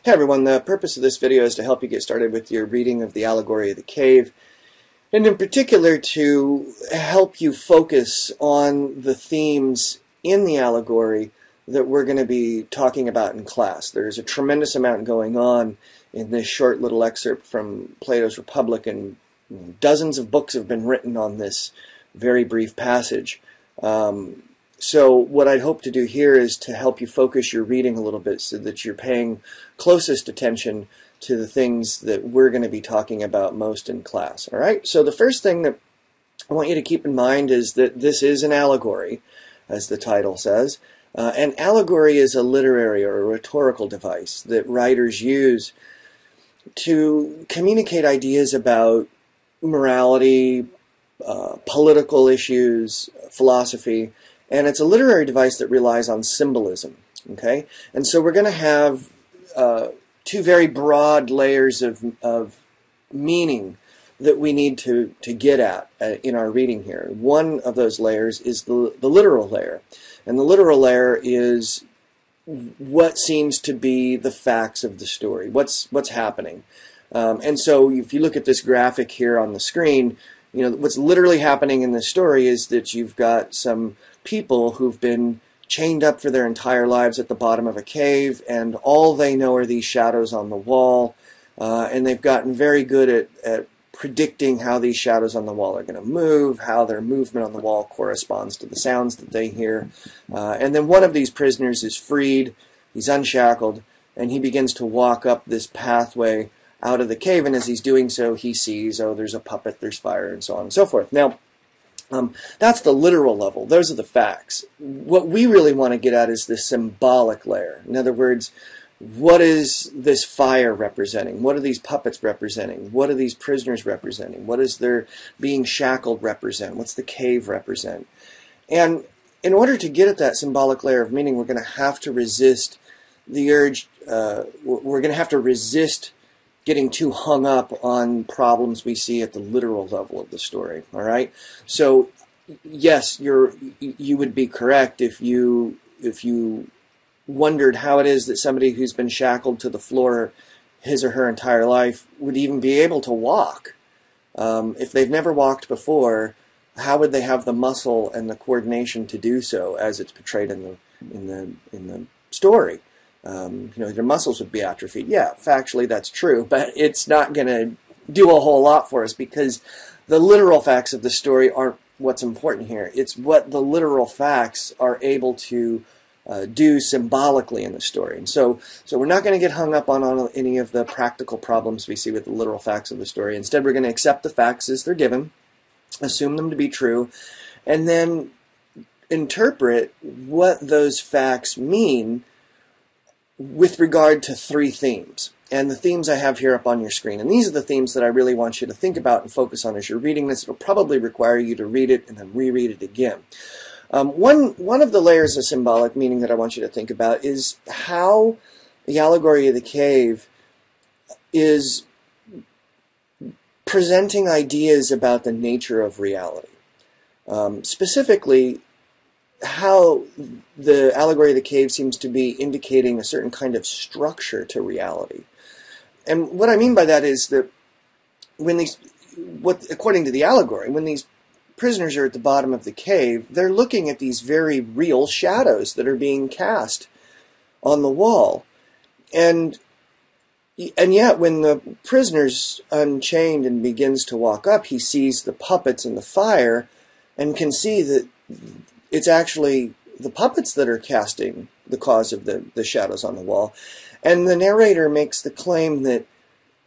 Hey everyone, the purpose of this video is to help you get started with your reading of the Allegory of the Cave, and in particular to help you focus on the themes in the allegory that we're going to be talking about in class. There's a tremendous amount going on in this short little excerpt from Plato's Republic, and dozens of books have been written on this very brief passage. So what I'd hope to do here is to help you focus your reading a little bit so that you're paying closest attention to the things that we're going to be talking about most in class. All right? So the first thing that I want you to keep in mind is that this is an allegory, as the title says. An allegory is a literary or a rhetorical device that writers use to communicate ideas about morality, political issues, philosophy, and it's a literary device that relies on symbolism. Okay, and so we're going to have two very broad layers of meaning that we need to get at in our reading here. One of those layers is the literal layer, and the literal layer is what seems to be the facts of the story, what's happening. And so if you look at this graphic here on the screen, you know, what's literally happening in this story is that you've got some people who've been chained up for their entire lives at the bottom of a cave, and all they know are these shadows on the wall, and they've gotten very good at predicting how these shadows on the wall are going to move, how their movement on the wall corresponds to the sounds that they hear. And then one of these prisoners is freed, he's unshackled, and he begins to walk up this pathway out of the cave, and as he's doing so, he sees, oh, there's a puppet, there's fire, and so on and so forth. Now, that's the literal level. Those are the facts. What we really want to get at is the symbolic layer. In other words, what is this fire representing? What are these puppets representing? What are these prisoners representing? What is their being shackled represent? What's the cave represent? And in order to get at that symbolic layer of meaning, we're going to have to resist the urge, we're going to have to resist getting too hung up on problems we see at the literal level of the story. All right. So yes, you would be correct if you wondered how it is that somebody who's been shackled to the floor his or her entire life would even be able to walk. If they've never walked before, how would they have the muscle and the coordination to do so as it's portrayed in the story? You know, their muscles would be atrophied. Yeah, factually that's true, but it's not going to do a whole lot for us because the literal facts of the story aren't what's important here. It's what the literal facts are able to do symbolically in the story. And so we're not going to get hung up on any of the practical problems we see with the literal facts of the story. Instead, we're going to accept the facts as they're given, assume them to be true, and then interpret what those facts mean with regard to three themes. And the themes I have here up on your screen. And these are the themes that I really want you to think about and focus on as you're reading this. It'll probably require you to read it and then reread it again. One of the layers of symbolic meaning that I want you to think about is how the Allegory of the Cave is presenting ideas about the nature of reality. Specifically, how the Allegory of the Cave seems to be indicating a certain kind of structure to reality. And what I mean by that is that when according to the allegory, when these prisoners are at the bottom of the cave, they're looking at these very real shadows that are being cast on the wall. And yet when the prisoner's unchained and begins to walk up, he sees the puppets and the fire and can see that it's actually the puppets that are casting the cause of the shadows on the wall. And the narrator makes the claim that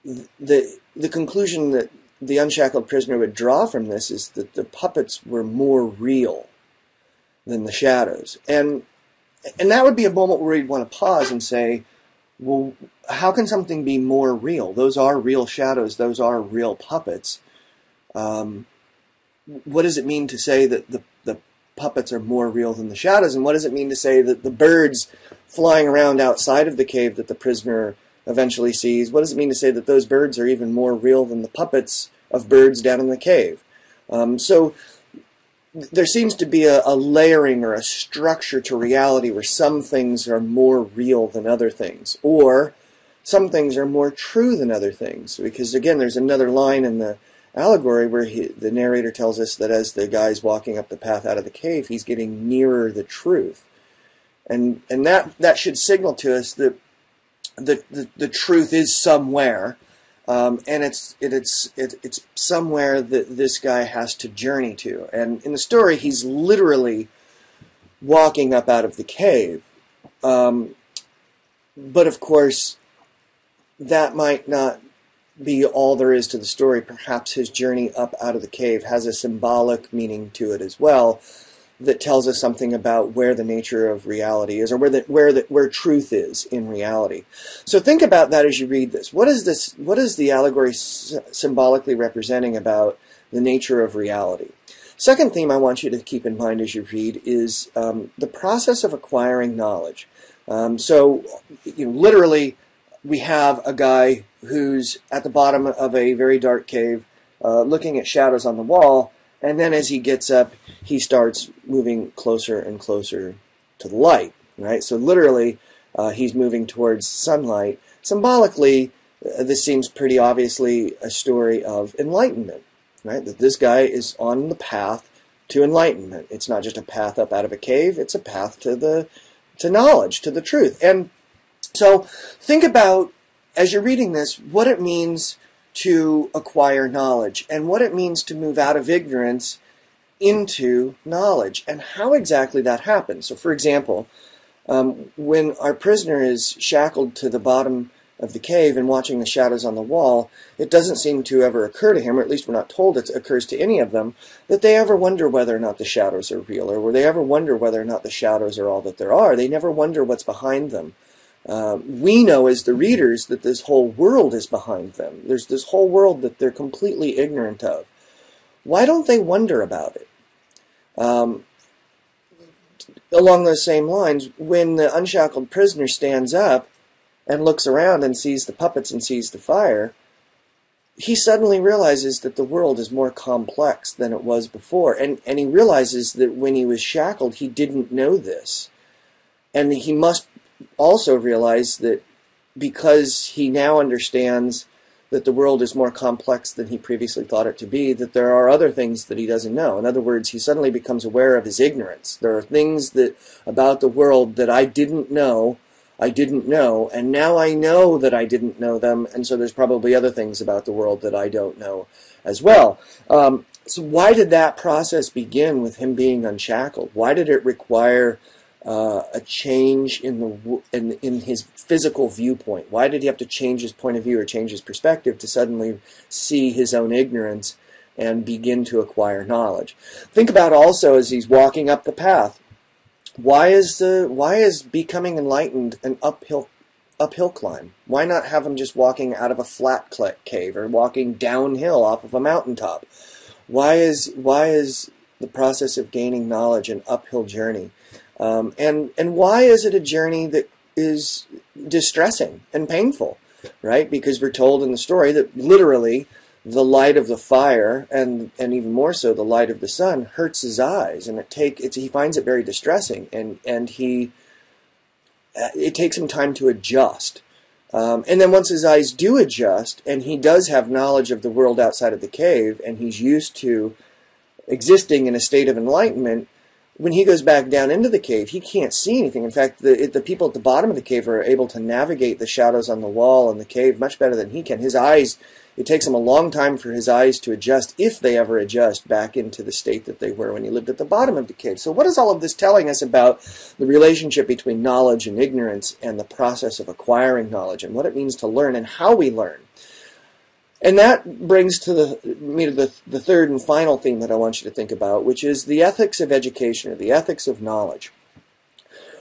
the conclusion that the unshackled prisoner would draw from this is that the puppets were more real than the shadows. And that would be a moment where we'd want to pause and say, well, how can something be more real? Those are real shadows. Those are real puppets. What does it mean to say that the puppets are more real than the shadows, and what does it mean to say that the birds flying around outside of the cave that the prisoner eventually sees, what does it mean to say that those birds are even more real than the puppets of birds down in the cave? So there seems to be a layering or a structure to reality where some things are more real than other things, or some things are more true than other things. Because again, there's another line in the allegory where the narrator tells us that as the guy's walking up the path out of the cave, he's getting nearer the truth. And that should signal to us that the truth is somewhere, and it's somewhere that this guy has to journey to. And in the story, he's literally walking up out of the cave. But of course, that might not be all there is to the story. Perhaps his journey up out of the cave has a symbolic meaning to it as well, that tells us something about where the nature of reality is, or where truth is in reality. So think about that as you read this. What is this? What is the allegory symbolically representing about the nature of reality? Second theme I want you to keep in mind as you read is the process of acquiring knowledge. So, literally, we have a guy who's at the bottom of a very dark cave, looking at shadows on the wall, and then as he gets up, he starts moving closer and closer to the light, right? So literally, he's moving towards sunlight. Symbolically, this seems pretty obviously a story of enlightenment, right? That this guy is on the path to enlightenment. It's not just a path up out of a cave, it's a path to knowledge, to the truth. And so think about, as you're reading this, what it means to acquire knowledge and what it means to move out of ignorance into knowledge and how exactly that happens. So for example, when our prisoner is shackled to the bottom of the cave and watching the shadows on the wall, it doesn't seem to ever occur to him, or at least we're not told it occurs to any of them, that they ever wonder whether or not the shadows are real, or they ever wonder whether or not the shadows are all that there are. They never wonder what's behind them. We know as the readers that this whole world is behind them. There's this whole world that they're completely ignorant of. Why don't they wonder about it? Along those same lines, when the unshackled prisoner stands up and looks around and sees the puppets and sees the fire, he suddenly realizes that the world is more complex than it was before. And he realizes that when he was shackled, he didn't know this. And he must also realize that because he now understands that the world is more complex than he previously thought it to be, that there are other things that he doesn't know. In other words, he suddenly becomes aware of his ignorance. There are things about the world that I didn't know, and now I know that I didn't know them, and so there's probably other things about the world that I don't know as well. So why did that process begin with him being unshackled? Why did it require a change in his physical viewpoint? Why did he have to change his point of view or change his perspective to suddenly see his own ignorance and begin to acquire knowledge? Think about also as he's walking up the path. Why is becoming enlightened an uphill climb? Why not have him just walking out of a flat cave or walking downhill off of a mountaintop? Why is the process of gaining knowledge an uphill journey? And why is it a journey that is distressing and painful, right? Because we're told in the story that literally the light of the fire and even more so the light of the sun hurts his eyes, and he finds it very distressing, and it takes him time to adjust. And then once his eyes do adjust, and he does have knowledge of the world outside of the cave, and he's used to existing in a state of enlightenment, when he goes back down into the cave, he can't see anything. In fact, the people at the bottom of the cave are able to navigate the shadows on the wall and the cave much better than he can. His eyes, it takes him a long time for his eyes to adjust, if they ever adjust, back into the state that they were when he lived at the bottom of the cave. So what is all of this telling us about the relationship between knowledge and ignorance and the process of acquiring knowledge and what it means to learn and how we learn? And that brings me to the third and final theme that I want you to think about, which is the ethics of education, or the ethics of knowledge.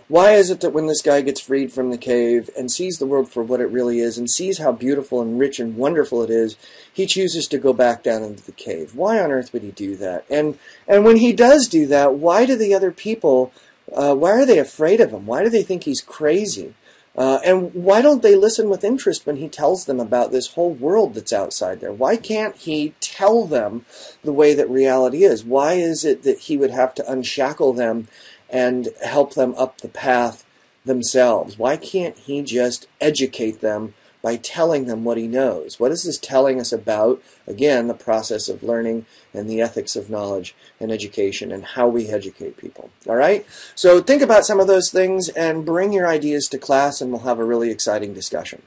Why is it that when this guy gets freed from the cave and sees the world for what it really is and sees how beautiful and rich and wonderful it is, he chooses to go back down into the cave? Why on earth would he do that? And when he does do that, why do the other people, why are they afraid of him? Why do they think he's crazy? And why don't they listen with interest when he tells them about this whole world that's outside there? Why can't he tell them the way that reality is? Why is it that he would have to unshackle them and help them up the path themselves? Why can't he just educate them by telling them what he knows. What is this telling us about, again, the process of learning and the ethics of knowledge and education and how we educate people? All right? So think about some of those things and bring your ideas to class, and we'll have a really exciting discussion.